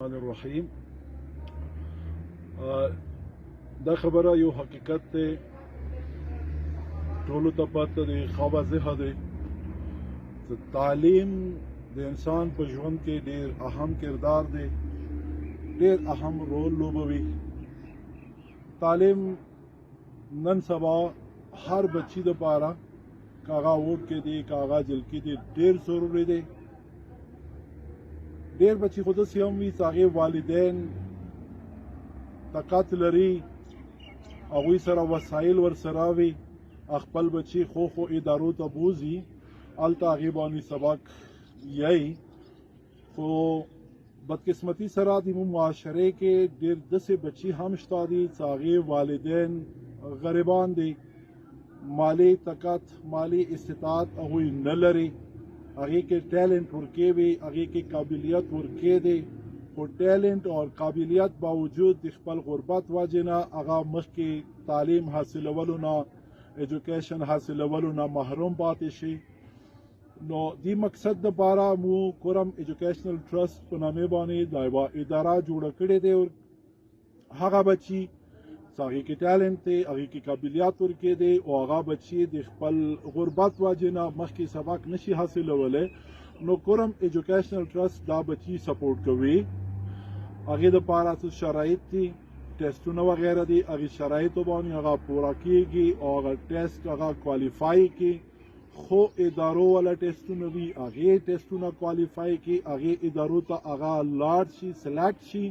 الرحیم دا خبره یو حقیقت دی، ټولو ته پته دی، ښه واضحه دی چې تعلیم د انسان په ژوند کې ډېر اهم کردار دی، ډېر اهم رول لوبوي. تعلیم نن سبا هر بچی دپاره که هغه ووټ کې دی که هغه جلکي دی ډېر ضروري دی. ډېر بچي خو داسې هم وي چې هغې والدین طاقت لري، هغوی سره وسایل ورسره وي، خپل بچي خو ادارو ته بوځي، هلته هغې باندې سبق یایي. خو بدقسمتي سره د موږ معاشرې کې ډېر داسې بچي هم شته دي چې هغې والدین غریبان دي، مالی طاقت مالی استطاعت هغوی نه لري، هغې کې ټیلنټ ورکې وي، هغې کې قابلیت ورکې دی، خو ټیلنټ او قابلیت باوجود د خپل غربت وجې نه هغه مخکې تعلیم حاصلولو نه ایجوکیشن حاصلولو نه محروم پاتې شي. نو دې مقصد دپاره مو کورم ایجوکیشنل ټرست په نامې باندې دا یوه اداره جوړه کړې دی. هغه بچي چې هغې کې ټیلنټ دی، هغې کې قابلیت ورکې دی او هغه بچي د خپل غربت وجې نه مخکې سبق نشي حاصلولی، نو کورم ایجوکیشنل ټرست دا بچي سپورټ کوي. هغې دپاره څه شرایط دي، ټیسټونه وغیره دي، هغې شرایطو باندې هغه پوره کېږي او هغه ټیسټ هغه کوالیفای کړي. خو ادارو والا ټیسټونه وي، هغې ټیسټونه کوالیفای کړي، هغې ادارو ته هغه لاړ شي، سلیکټ شي،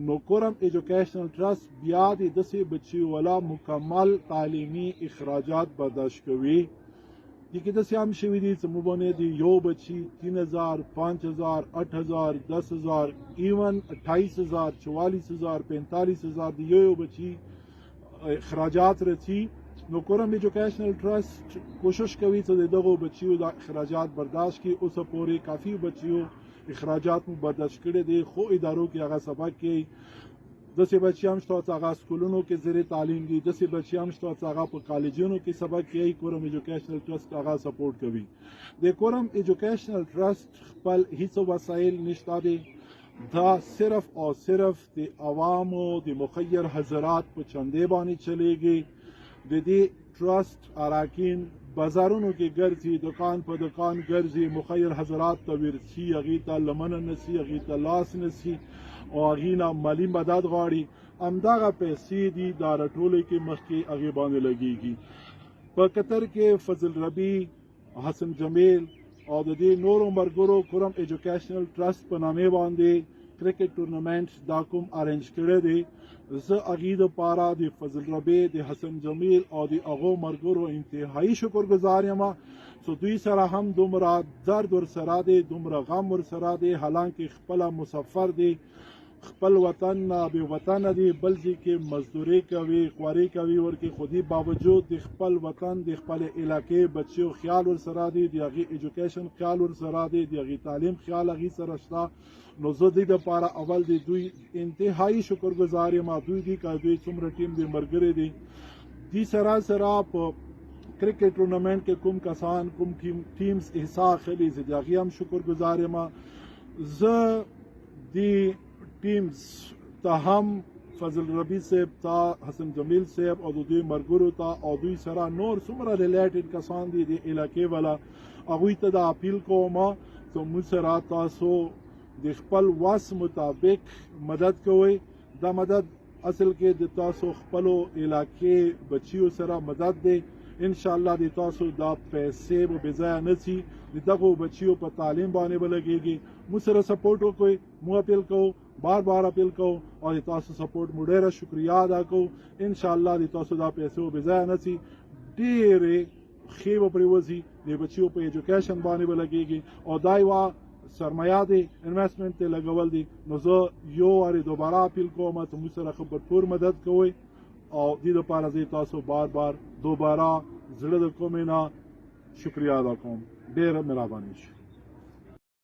نو کورم ایجوکیشنل ټرست بیا د داسې بچیو والا مکمل تعلیمي اخراجات برداشت کوي. دې کې داسې هم شوي دي چې موږ باندې د یو بچي 3000 5000 8000 10000 ایون 28000 44000 45000 د یو بچي اخراجات رسي. نو کورم ایجوکیشنل ټرست کوشش کوي چې د دغو بچیو د اخراجات برداشت کړي. اوسه پورې کافي بچیو اخراجات مو برداشت کړي دي، خو ادارو کې هغه سبق کوي. داسې بچي هم شته چې هغه سکولونو کې زیر تعلیم دي، داسې بچي هم شته چې هغه په کالجونو کې سبق کوي. کورم ایجوکیشنل ټرست هغه سپورټ کوي. د کورم ایجوکیشنل ټرست خپل هیڅ وسایل نشته دي، دا صرف او صرف د عوامو د مخیر حضرات په چندې باندې چلیږي. د دې ټرست اراکین بازارونو کې ګرځي، دکان په دکان ګرځي، مخیر حضرات ته ورسي، هغې ته لمنه نسي، هغې ته لاس نسي او هغې نه مالي مدد غواړي. همدغه پیسې دي دا راټولې کې مخکې هغې باندې لګېږي. په قطر کې فضل ربی، حسن جمیل او د دې نورو ملګرو کورم ایجوکیشنل ټرست په نامې باندې کرکټ ټورنمنټ دا کوم ارینج کړی دی. زه هغې دپاره د فضل ربی، د حسن جمیل او د هغو ملګرو انتهایي شکرګزار یم چې دوی سره هم دومره درد ورسره دی، دومره غم ورسره دی، حالانکې خپله مسافر دی، خپل وطن نه بې وطنه دی، بل ځای کې مزدوري کوي، خواري کوي، ورکې خو دې باوجود د خپل وطن د خپل علاقې بچیو خیال ورسره دی، د هغې ایجوکیشن خیال ورسره دی، د هغې تعلیم خیال هغې سره شته. نو زه دې دپاره اول د دوی انتهایي شکرګزار یم. دوی دي که دوی څومره ټیم د ملګري دي، دې سره سره په کرکټ ټورنمنټ کې کوم کسان کوم ټیمز حصه اخلي، زه د هغې هم شکرګزار یم. زه دې ټیمز ته هم فضل ربی صاحب ته، حسن جمیل صاحب او د دوی ملګرو ته او دوی سره نور څومره ریلیټډ کسان دي د علاقې والا، هغوی ته دا اپیل کوم چې موږ سره تاسو د خپل وس مطابق مدد کوئ. دا مدد اصل کې د تاسو خپلو علاقې بچیو سره مدد دی. انشاءالله د تاسو دا پیسې به بې ځایه نه ځي، د دغو بچیو په تعلیم باندې به لګېږي. موږ سره سپورټ وکړئ، موږ اپیل کوو، بار بار اپیل کوو او د تاسو سپورټ مو ډېره شکریه ادا کوو. انشاءالله د تاسو دا پیسې به بې ځایه نه ځي، ډېرې ښې به پرې وځي، د بچیو په ایجوکیشن باندې به لګېږي او دا یوه سرمایه دی، انویسټمنټ ته لګول دي. نو زه یو وارې دوباره اپیل کوم چې موږ سره ښه بټور مدد کوئ او دې دپاره زه تاسو بار بار دوباره زړه د کومې نه شکریه ادا کوم. ډېره مهرباني شي.